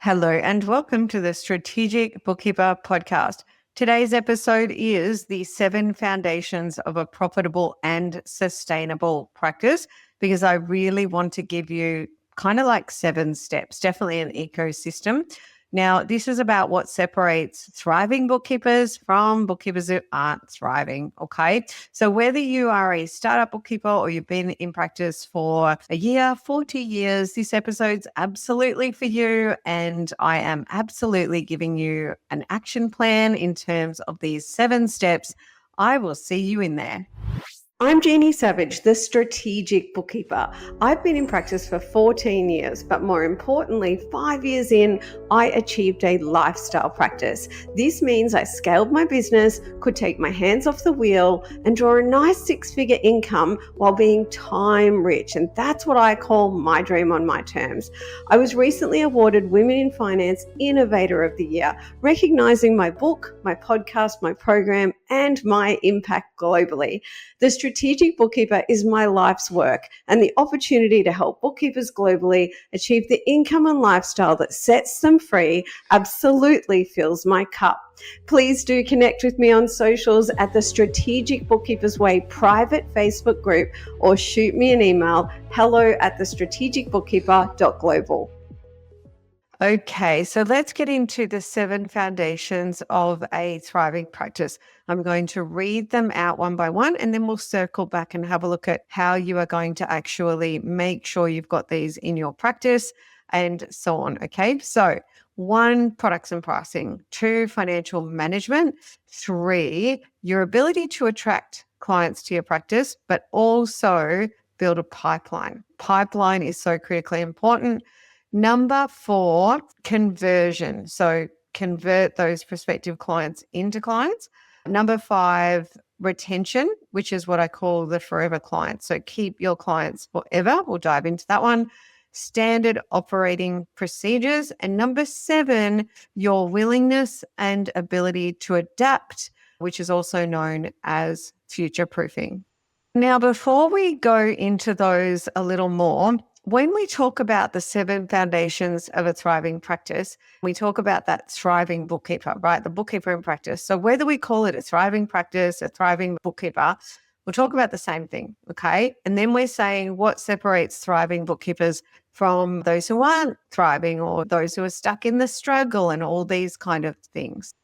Hello and welcome to the Strategic Bookkeeper Podcast. Today's episode is the 7 foundations of a profitable and sustainable practice, because I really want to give you kind of like 7 steps, definitely an ecosystem. Now, this is about what separates thriving bookkeepers from bookkeepers who aren't thriving, okay? So whether you are a startup bookkeeper or you've been in practice for a year, 40 years, this episode's absolutely for you. And I am absolutely giving you an action plan in terms of these 7 steps. I will see you in there. I'm Jeannie Savage, the Strategic Bookkeeper. I've been in practice for 14 years, but more importantly, 5 years in, I achieved a lifestyle practice. This means I scaled my business, could take my hands off the wheel, and draw a nice 6-figure income while being time rich. And that's what I call my dream on my terms. I was recently awarded Women in Finance Innovator of the Year, recognizing my book, my podcast, my program, and my impact globally. The Strategic Bookkeeper is my life's work, and the opportunity to help bookkeepers globally achieve the income and lifestyle that sets them free absolutely fills my cup. Please do connect with me on socials at the Strategic Bookkeepers Way private Facebook group, or shoot me an email, hello@thestrategicbookkeeper.global. Okay, so let's get into the 7 foundations of a thriving practice. I'm going to read them out one by one, and then we'll circle back and have a look at how you are going to actually make sure you've got these in your practice and so on. Okay, so 1, products and pricing; 2, financial management; 3, your ability to attract clients to your practice, but also build a pipeline. Pipeline is so critically important. Number 4, conversion. So convert those prospective clients into clients. Number 5, retention, which is what I call the forever client. So keep your clients forever. We'll dive into that one. Standard operating procedures. And number 7, your willingness and ability to adapt, which is also known as future proofing. Now, before we go into those a little more, when we talk about the 7 foundations of a thriving practice, we talk about that thriving bookkeeper, right? The bookkeeper in practice. So whether we call it a thriving practice, a thriving bookkeeper, we'll talk about the same thing, okay? And then we're saying what separates thriving bookkeepers from those who aren't thriving, or those who are stuck in the struggle, and all these kind of things.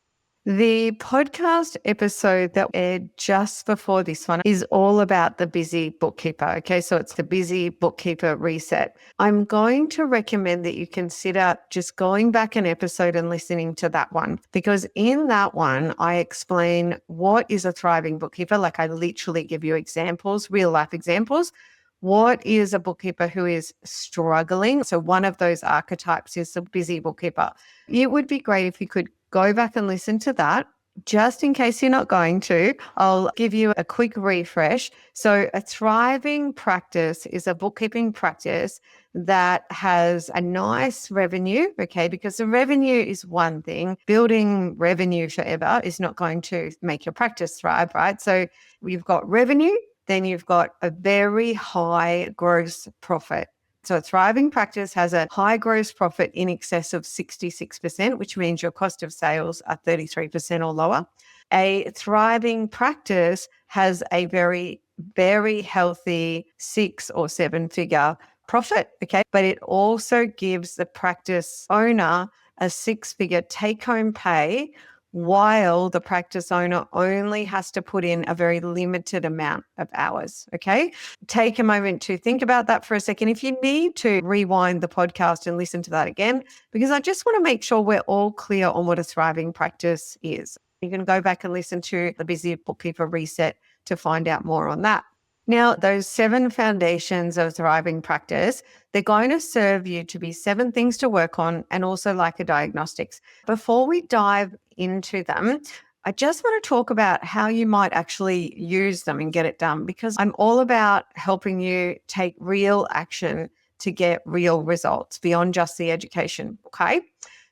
The podcast episode that aired just before this one is all about the busy bookkeeper. Okay, so it's the busy bookkeeper reset. I'm going to recommend that you consider just going back an episode and listening to that one, because in that one, I explain what is a thriving bookkeeper. Like, I literally give you examples, real life examples. What is a bookkeeper who is struggling? So one of those archetypes is the busy bookkeeper. It would be great if you could go back and listen to that. Just in case you're not going to, I'll give you a quick refresh. So a thriving practice is a bookkeeping practice that has a nice revenue, okay? Because the revenue is one thing. Building revenue forever is not going to make your practice thrive, right? So you've got revenue, then you've got a very high gross profit. So a thriving practice has a high gross profit in excess of 66%, which means your cost of sales are 33% or lower. A thriving practice has a very, very healthy 6 or 7-figure profit, okay? But it also gives the practice owner a 6-figure take-home pay, while the practice owner only has to put in a very limited amount of hours, okay? Take a moment to think about that for a second. If you need to, rewind the podcast and listen to that again, because I just want to make sure we're all clear on what a thriving practice is. You can go back and listen to the Busy Bookkeeper Reset to find out more on that. Now, those 7 foundations of thriving practice, they're going to serve you to be 7 things to work on, and also like a diagnostics. Before we dive into them, I just want to talk about how you might actually use them and get it done, because I'm all about helping you take real action to get real results beyond just the education, okay?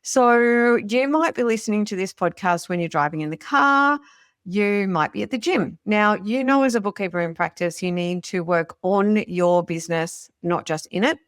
So you might be listening to this podcast when you're driving in the car. You might be at the gym. Now, as a bookkeeper in practice, you need to work on your business, not just in it.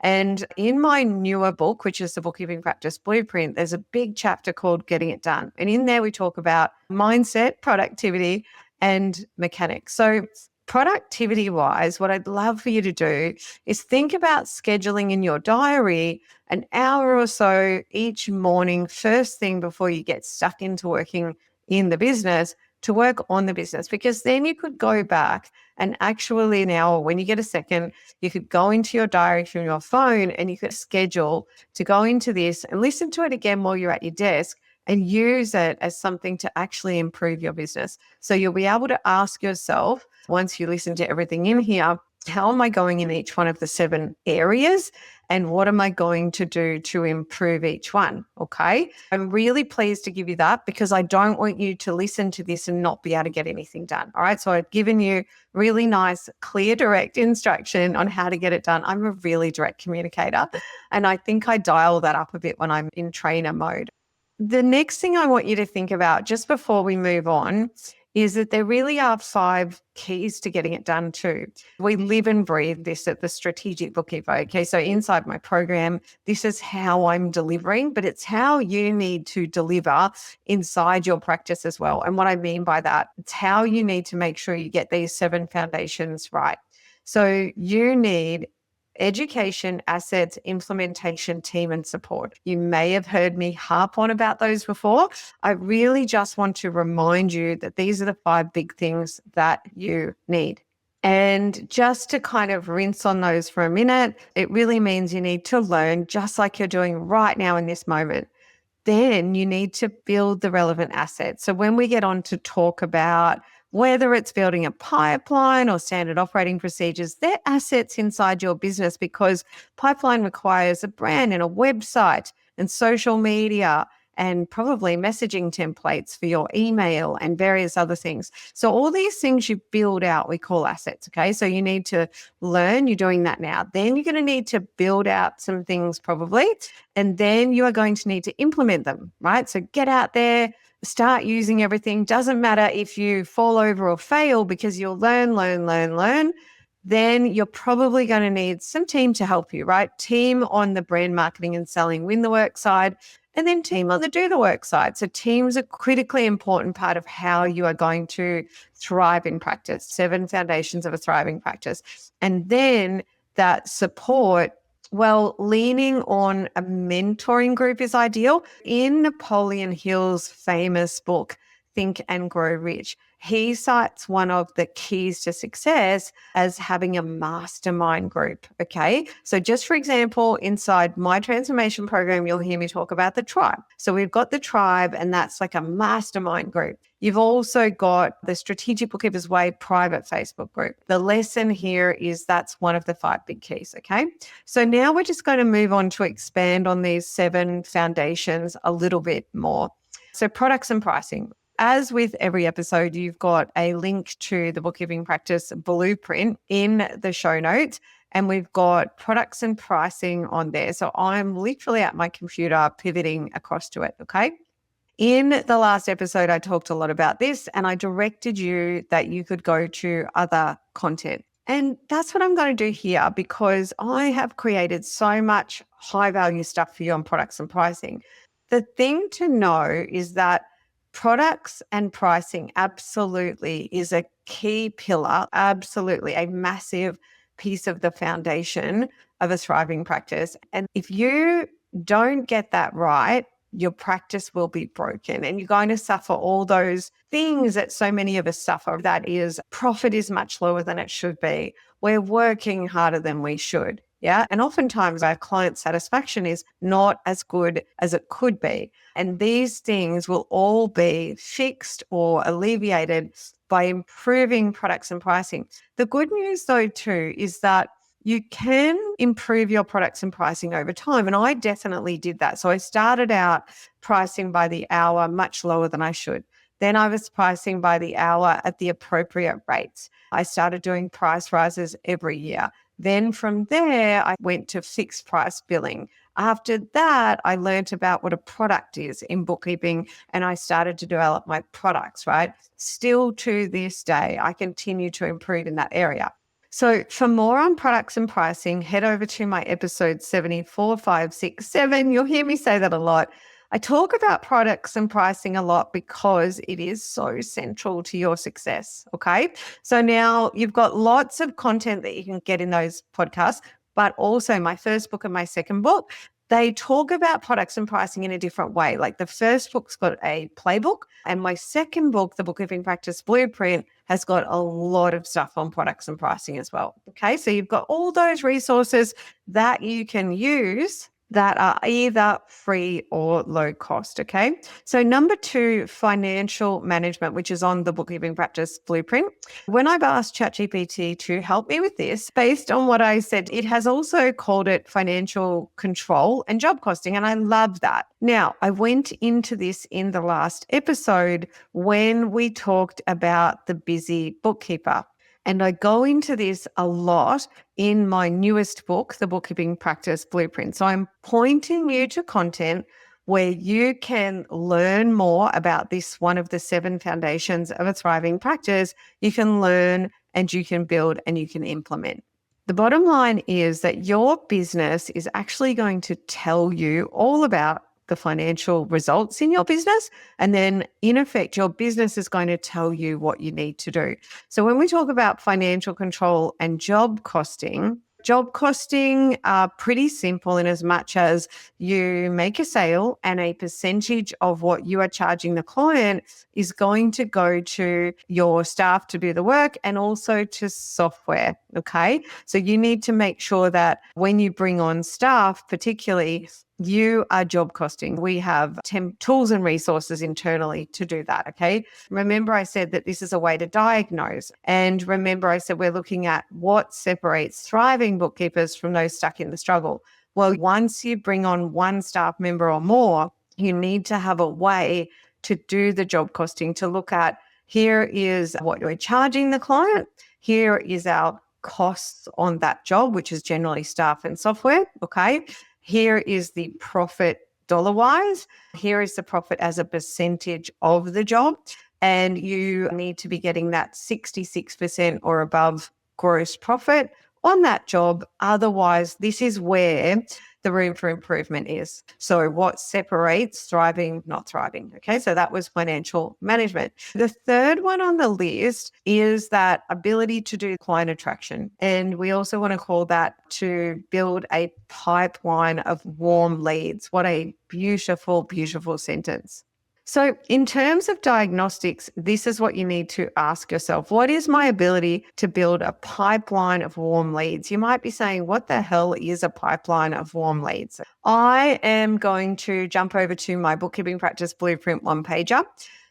And in my newer book, which is the Bookkeeping Practice Blueprint, there's a big chapter called Getting It Done. And in there, we talk about mindset, productivity, and mechanics. So productivity wise, what I'd love for you to do is think about scheduling in your diary an hour or so each morning, first thing before you get stuck into working in the business, to work on the business, because then you could go back and actually now, when you get a second, you could go into your diary from your phone and you could schedule to go into this and listen to it again while you're at your desk and use it as something to actually improve your business. So you'll be able to ask yourself, once you listen to everything in here, how am I going in each one of the 7 areas? And what am I going to do to improve each one? Okay. I'm really pleased to give you that because I don't want you to listen to this and not be able to get anything done. All right. So I've given you really nice, clear, direct instruction on how to get it done. I'm a really direct communicator. And I think I dial that up a bit when I'm in trainer mode. The next thing I want you to think about just before we move on is that there really are 5 keys to getting it done too. We live and breathe this at the Strategic Bookkeeper. Okay, so inside my program, this is how I'm delivering, but it's how you need to deliver inside your practice as well. And what I mean by that, it's how you need to make sure you get these 7 foundations right. So you need education, assets, implementation, team, and support. You may have heard me harp on about those before. I really just want to remind you that these are the 5 big things that you need. And just to kind of rinse on those for a minute, it really means you need to learn just like you're doing right now in this moment. Then you need to build the relevant assets. So when we get on to talk about whether it's building a pipeline or standard operating procedures, they're assets inside your business because pipeline requires a brand and a website and social media and probably messaging templates for your email and various other things. So all these things you build out, we call assets, okay? So you need to learn, you're doing that now. Then you're going to need to build out some things probably, and then you are going to need to implement them, right? So get out there, start using everything. Doesn't matter if you fall over or fail because you'll learn. Then you're probably going to need some team to help you, right? Team on the brand marketing and selling win the work side, and then team on the do the work side. So teams are a critically important part of how you are going to thrive in practice. 7 foundations of a thriving practice. And then that support, well, leaning on a mentoring group is ideal. In Napoleon Hill's famous book, Think and Grow Rich, he cites one of the keys to success as having a mastermind group. Okay. So just for example, inside my transformation program, you'll hear me talk about the tribe. So we've got the tribe, and that's like a mastermind group. You've also got the Strategic Bookkeepers Way private Facebook group. The lesson here is that's one of the 5 big keys. Okay. So now we're just going to move on to expand on these 7 foundations a little bit more. So products and pricing. As with every episode, you've got a link to the Bookkeeping Practice Blueprint in the show notes, and we've got products and pricing on there. So I'm literally at my computer pivoting across to it, okay? In the last episode, I talked a lot about this, and I directed you that you could go to other content. And that's what I'm going to do here because I have created so much high-value stuff for you on products and pricing. The thing to know is that products and pricing absolutely is a key pillar, absolutely a massive piece of the foundation of a thriving practice. And if you don't get that right, your practice will be broken and you're going to suffer all those things that so many of us suffer. That is, profit is much lower than it should be. We're working harder than we should. Yeah. And oftentimes our client satisfaction is not as good as it could be. And these things will all be fixed or alleviated by improving products and pricing. The good news though too is that you can improve your products and pricing over time. And I definitely did that. So I started out pricing by the hour much lower than I should. Then I was pricing by the hour at the appropriate rates. I started doing price rises every year. Then from there, I went to fixed price billing. After that, I learned about what a product is in bookkeeping and I started to develop my products, right? Still to this day, I continue to improve in that area. So for more on products and pricing, head over to my episode 74, 5, 6, 7. You'll hear me say that a lot. I talk about products and pricing a lot because it is so central to your success. Okay. So now you've got lots of content that you can get in those podcasts, but also my first book and my second book, they talk about products and pricing in a different way. Like the first book's got a playbook, and my second book, the Bookkeeping Practice Blueprint, has got a lot of stuff on products and pricing as well. Okay. So you've got all those resources that you can use that are either free or low cost. Okay. So number 2, financial management, which is on the Bookkeeping Practice Blueprint. When I've asked ChatGPT to help me with this, based on what I said, it has also called it financial control and job costing. And I love that. Now, I went into this in the last episode when we talked about the busy bookkeeper. And I go into this a lot in my newest book, The Bookkeeping Practice Blueprint. So I'm pointing you to content where you can learn more about this, one of the 7 foundations of a thriving practice. You can learn and you can build and you can implement. The bottom line is that your business is actually going to tell you all about the financial results in your business. And then in effect, your business is going to tell you what you need to do. So when we talk about financial control and job costing are pretty simple in as much as you make a sale and a percentage of what you are charging the client is going to go to your staff to do the work and also to software. Okay. So you need to make sure that when you bring on staff, particularly, you are job costing. We have tools and resources internally to do that. Okay. Remember, I said that this is a way to diagnose. And remember, I said we're looking at what separates thriving bookkeepers from those stuck in the struggle. Well, once you bring on one staff member or more, you need to have a way to do the job costing, to look at here is what we're charging the client. Here is our costs on that job, which is generally staff and software. Okay. Here is the profit dollar-wise. Here is the profit as a percentage of the job. And you need to be getting that 66% or above gross profit on that job. Otherwise, this is where the room for improvement is. So what separates thriving, not thriving? Okay, so that was financial management. The third one on the list is that ability to do client attraction. And we also want to call that to build a pipeline of warm leads. What a beautiful, beautiful sentence. So in terms of diagnostics, this is what you need to ask yourself. What is my ability to build a pipeline of warm leads? You might be saying, what the hell is a pipeline of warm leads? I am going to jump over to my Bookkeeping Practice Blueprint one-pager.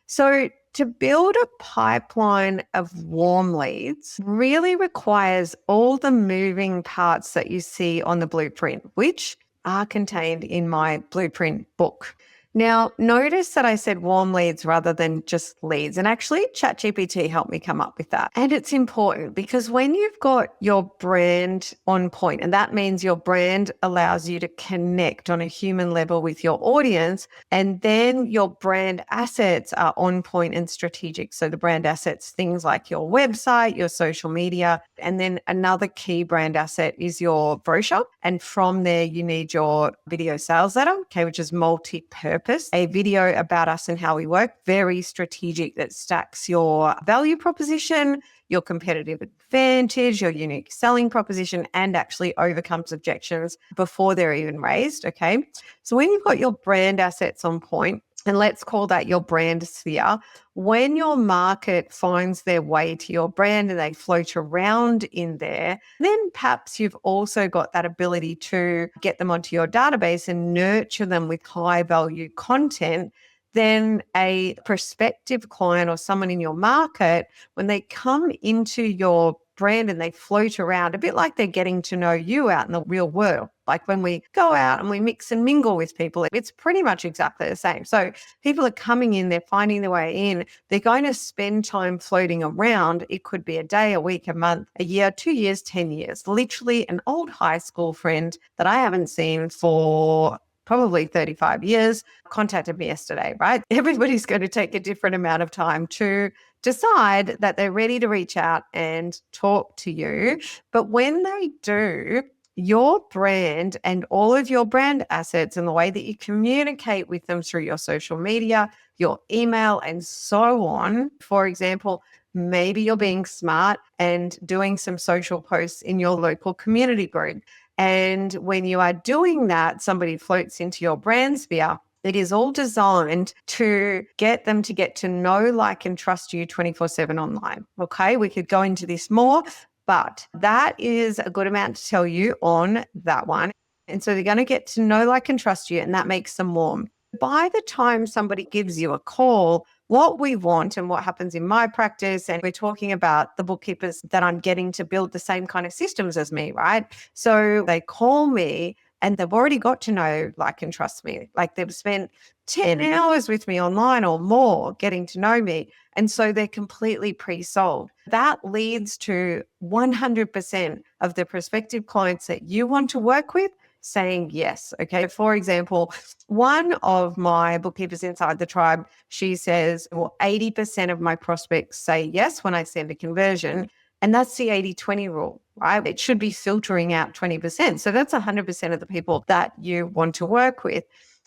So to build a pipeline of warm leads really requires all the moving parts that you see on the blueprint, which are contained in my blueprint book. Now, notice that I said warm leads rather than just leads. And actually, ChatGPT helped me come up with that. And it's important because when you've got your brand on point, and that means your brand allows you to connect on a human level with your audience, and then your brand assets are on point and strategic. So the brand assets, things like your website, your social media, and then another key brand asset is your brochure. And from there, you need your video sales letter, okay, which is multi-purpose. A video about us and how we work, very strategic, that stacks your value proposition, your competitive advantage, your unique selling proposition, and actually overcomes objections before they're even raised. Okay. So when you've got your brand assets on point, and let's call that your brand sphere, when your market finds their way to your brand and they float around in there, then perhaps you've also got that ability to get them onto your database and nurture them with high value content. Then a prospective client or someone in your market, when they come into your brand and they float around, a bit like they're getting to know you out in the real world. Like when we go out and we mix and mingle with people, it's pretty much exactly the same. So people are coming in, they're finding their way in, they're going to spend time floating around. It could be a day, a week, a month, a year, 2 years, 10 years. Literally an old high school friend that I haven't seen for probably 35 years, contacted me yesterday, right? Everybody's going to take a different amount of time to decide that they're ready to reach out and talk to you. But when they do, your brand and all of your brand assets and the way that you communicate with them through your social media, your email, and so on. For example, maybe you're being smart and doing some social posts in your local community group. And when you are doing that, somebody floats into your brand sphere. It is all designed to get them to get to know, like, and trust you 24/7 online. Okay, we could go into this more, but that is a good amount to tell you on that one. And so they're going to get to know, like, and trust you, and that makes them warm. By the time somebody gives you a call, what we want and what happens in my practice, and we're talking about the bookkeepers that I'm getting to build the same kind of systems as me, right? So they call me and they've already got to know, like, and trust me. Like, they've spent 10 hours with me online or more getting to know me. And so they're completely pre-sold. That leads to 100% of the prospective clients that you want to work with saying yes. Okay. For example, one of my bookkeepers inside the tribe, she says, well, 80% of my prospects say yes when I send a conversion. And that's the 80-20 rule, right? It should be filtering out 20%. So that's 100% of the people that you want to work with.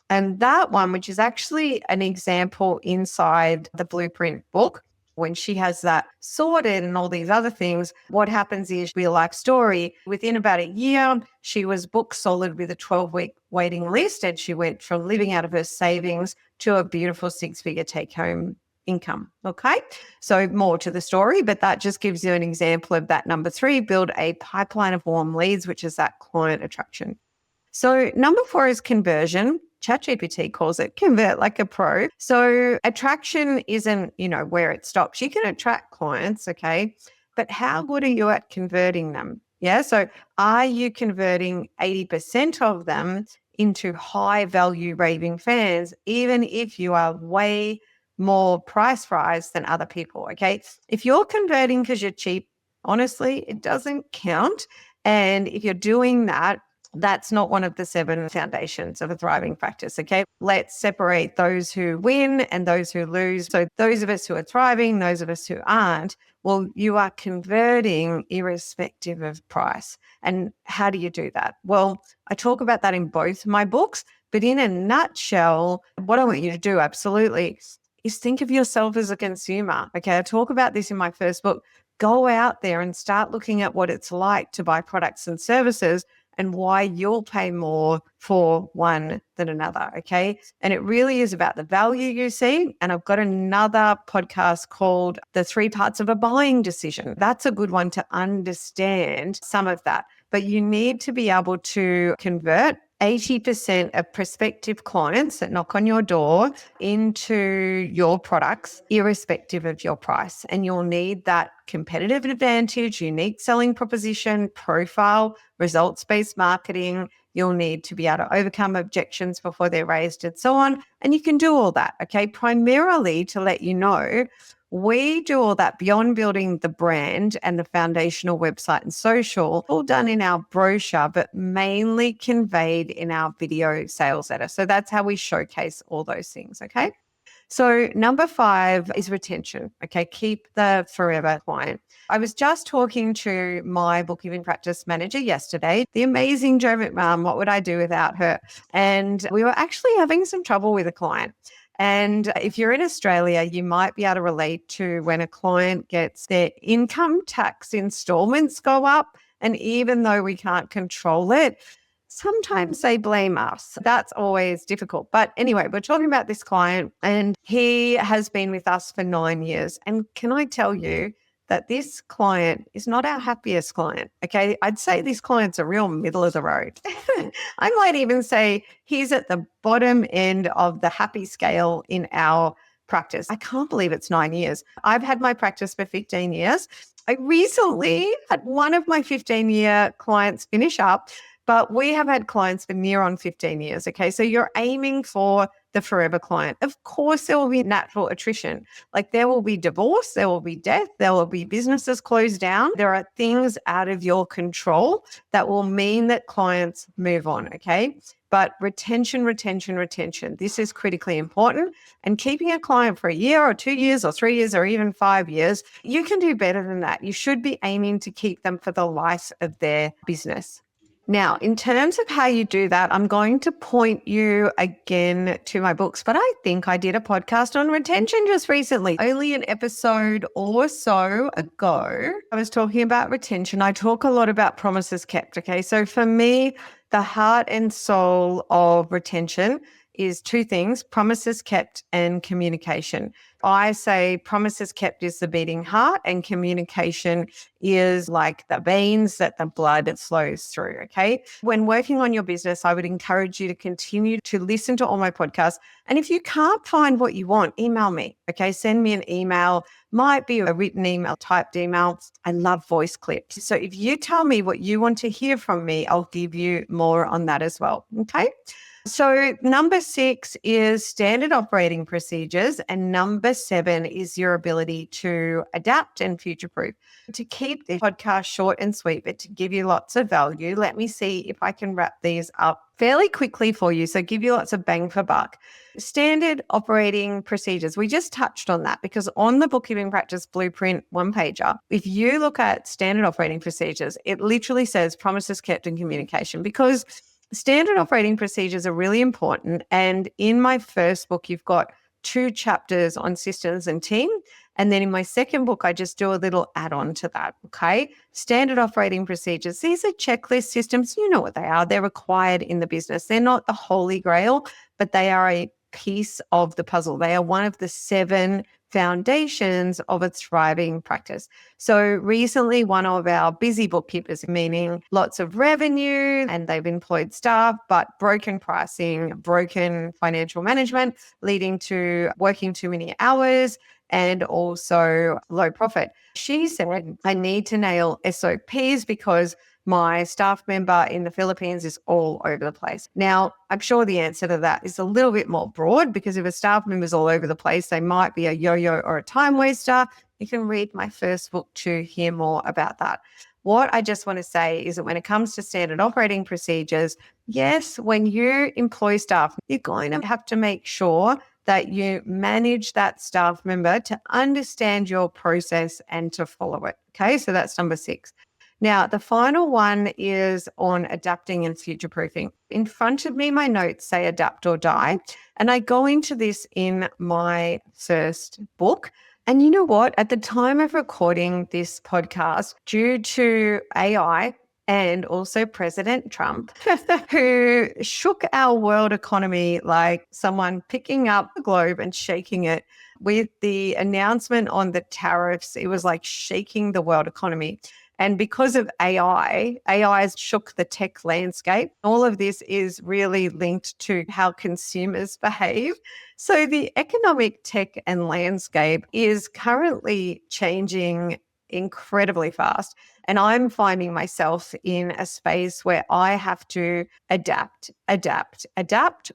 And that one, which is actually an example inside the Blueprint book, when she has that sorted and all these other things, what happens is, real life story, within about a year, she was book solid with a 12-week waiting list, and she went from living out of her savings to a beautiful 6-figure take-home income. Okay. So more to the story, but that just gives you an example of that. Number 3, build a pipeline of warm leads, which is that client attraction. So number 4 is conversion. ChatGPT calls it convert like a pro. So attraction isn't, where it stops. You can attract clients, okay? But how good are you at converting them? Yeah. So are you converting 80% of them into high value raving fans, even if you are way more price rise than other people? Okay. If you're converting because you're cheap, honestly, it doesn't count. And if you're doing that, that's not one of the 7 foundations of a thriving practice. Okay. Let's separate those who win and those who lose. So those of us who are thriving, those of us who aren't, well, you are converting irrespective of price. And how do you do that? Well, I talk about that in both my books, but in a nutshell, what I want you to do absolutely is think of yourself as a consumer. Okay. I talk about this in my first book. Go out there and start looking at what it's like to buy products and services and why you'll pay more for one than another, okay? And it really is about the value you see. And I've got another podcast called The 3 Parts of a Buying Decision. That's a good one to understand some of that. But you need to be able to convert 80% of prospective clients that knock on your door into your products, irrespective of your price. And you'll need that competitive advantage, unique selling proposition, profile, results-based marketing. You'll need to be able to overcome objections before they're raised and so on. And you can do all that, okay? Primarily to let you know, we do all that beyond building the brand and the foundational website and social, all done in our brochure, but mainly conveyed in our video sales letter. So that's how we showcase all those things, okay? So number 5 is retention. Okay. Keep the forever client. I was just talking to my bookkeeping practice manager yesterday, the amazing Jo McMahon. What would I do without her? And we were actually having some trouble with a client. And if you're in Australia, you might be able to relate to when a client gets their income tax installments go up. And even though we can't control it, sometimes they blame us. That's always difficult. But anyway, we're talking about this client, and he has been with us for 9 years. And can I tell you that this client is not our happiest client? Okay. I'd say this client's a real middle of the road. I might even say he's at the bottom end of the happy scale in our practice. I can't believe it's 9 years. I've had my practice for 15 years. I recently had one of my 15-year clients finish up But we have had clients for near on 15 years. Okay. So you're aiming for the forever client. Of course, there will be natural attrition. Like there will be divorce, there will be death, there will be businesses closed down. There are things out of your control that will mean that clients move on. Okay. But retention. This is critically important. And keeping a client for a year or 2 years or 3 years or even 5 years, you can do better than that. You should be aiming to keep them for the life of their business. Now, in terms of how you do that, I'm going to point you again to my books, but I think I did a podcast on retention just recently, only an episode or so ago. I was talking about retention. I talk a lot about promises kept. Okay. So for me, the heart and soul of retention is two things: promises kept and communication. I say promises kept is the beating heart and communication is like the veins that the blood flows through. Okay. When working on your business, I would encourage you to continue to listen to all my podcasts. And if you can't find what you want, email me. Okay. Send me an email. Might be a written email, typed email. I love voice clips. So if you tell me what you want to hear from me, I'll give you more on that as well. Okay. So number 6 is standard operating procedures, and number 7 is your ability to adapt and future-proof. To keep the podcast short and sweet, but to give you lots of value, let me see if I can wrap these up fairly quickly for you, so give you lots of bang for buck. Standard operating procedures, we just touched on that because on the Bookkeeping Practice Blueprint one-pager, if you look at standard operating procedures, it literally says promises kept and communication, because standard operating procedures are really important. And in my first book, you've got 2 chapters on systems and team. And then in my second book, I just do a little add-on to that. Okay. Standard operating procedures. These are checklist systems. You know what they are. They're required in the business. They're not the holy grail, but they are a piece of the puzzle. They are one of the 7 foundations of a thriving practice. So recently, one of our busy bookkeepers, meaning lots of revenue and they've employed staff, but broken pricing, broken financial management, leading to working too many hours and also low profit. She said, I need to nail SOPs because my staff member in the Philippines is all over the place. Now, I'm sure the answer to that is a little bit more broad, because if a staff member is all over the place, they might be a yo-yo or a time waster. You can read my first book to hear more about that. What I just want to say is that when it comes to standard operating procedures, yes, when you employ staff, you're going to have to make sure that you manage that staff member to understand your process and to follow it. Okay, so that's number 6. Now, the final one is on adapting and future-proofing. In front of me, my notes say adapt or die. And I go into this in my first book. And you know what? At the time of recording this podcast, due to AI and also President Trump, who shook our world economy like someone picking up the globe and shaking it with the announcement on the tariffs, it was like shaking the world economy. And because of AI has shook the tech landscape. All of this is really linked to how consumers behave. So the economic tech and landscape is currently changing incredibly fast. And I'm finding myself in a space where I have to adapt,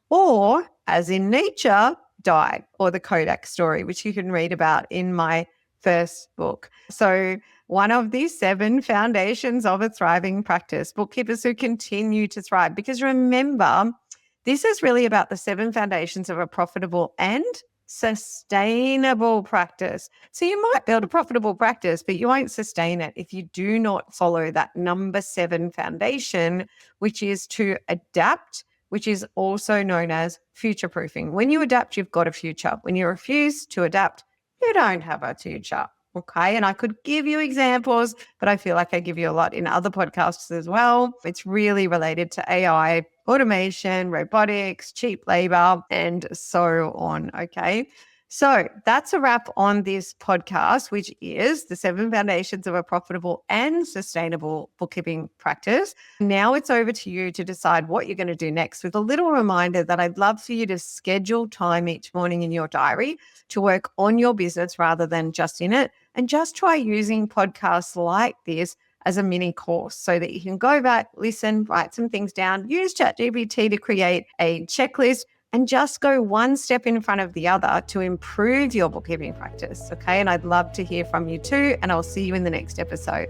or as in nature, die, or the Kodak story, which you can read about in my first book. So one of the 7 foundations of a thriving practice, bookkeepers who continue to thrive. Because remember, this is really about the 7 foundations of a profitable and sustainable practice. So you might build a profitable practice, but you won't sustain it if you do not follow that number 7 foundation, which is to adapt, which is also known as future-proofing. When you adapt, you've got a future. When you refuse to adapt, you don't have a future. Okay. And I could give you examples, but I feel like I give you a lot in other podcasts as well. It's really related to AI, automation, robotics, cheap labor, and so on. Okay. So that's a wrap on this podcast, which is the 7 foundations of a profitable and sustainable bookkeeping practice. Now it's over to you to decide what you're going to do next, with a little reminder that I'd love for you to schedule time each morning in your diary to work on your business rather than just in it. And just try using podcasts like this as a mini course so that you can go back, listen, write some things down, use ChatGPT to create a checklist, and just go one step in front of the other to improve your bookkeeping practice. Okay. And I'd love to hear from you too. And I'll see you in the next episode.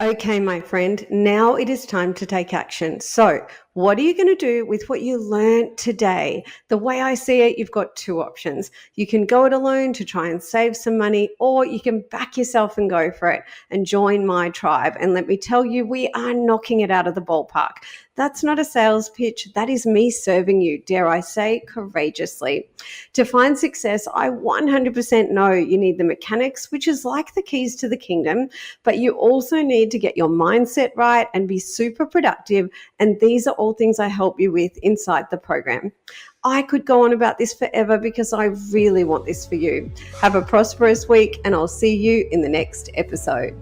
Okay, my friend, now it is time to take action. So what are you going to do with what you learned today? The way I see it, you've got two options. You can go it alone to try and save some money, or you can back yourself and go for it and join my tribe. And let me tell you, we are knocking it out of the ballpark. That's not a sales pitch. That is me serving you, dare I say, courageously. To find success, I 100% know you need the mechanics, which is like the keys to the kingdom, but you also need to get your mindset right and be super productive. And these are all things I help you with inside the program. I could go on about this forever because I really want this for you. Have a prosperous week, and I'll see you in the next episode.